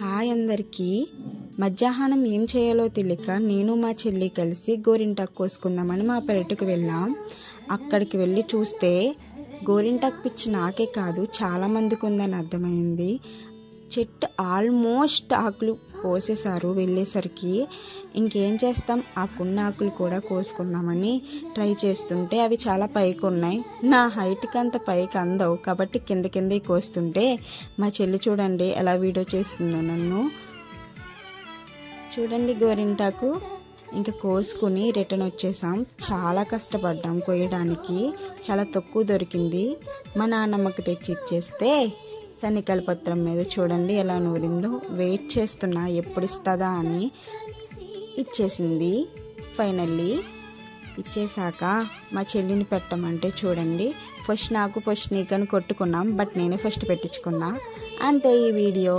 Hi అందరికీ మధ్యాహ్నం ఏం చేయాలో తెలియక నేను మా చెల్లి కలిసి గోరింటాకు కోసుకుందామని మా పెరటుకు వెళ్ళాం. అక్కడికి వెళ్ళి చూస్తే గోరింటాకు పిచ్చి నాకే కాదు చాలా మందికి ఉందని అర్థమైంది. చెట్టు ఆల్మోస్ట్ ఆకులు కోసేశారు. వెళ్ళేసరికి ఇంకేం చేస్తాం, ఆకున్న ఆకులు కూడా కోసుకుందామని ట్రై చేస్తుంటే అవి చాలా పైకి ఉన్నాయి. నా హైట్కి అంత పైకి అందవు కాబట్టి కింద కోస్తుంటే మా చెల్లి చూడండి ఎలా వీడియో చేస్తుందో నన్ను. చూడండి గోరింటాకు ఇంకా కోసుకుని రిటర్న్ వచ్చేసాం. చాలా కష్టపడ్డాం కోయడానికి, చాలా తక్కువ దొరికింది. మా నాన్నమ్మకి తెచ్చి ఇచ్చేస్తే శనికల పత్రం మీద చూడండి ఎలా నూరిందో. వెయిట్ చేస్తున్నా ఎప్పుడు ఇస్తుందా అని. ఇచ్చేసింది. ఫైనల్లీ ఇచ్చేసాక మా చెల్లిని పెట్టమంటే చూడండి ఫస్ట్ నాకు ఫస్ట్ నీకు అని కొట్టుకున్నాం. బట్ నేనే ఫస్ట్ పెట్టించుకున్నా. అంతే ఈ వీడియో.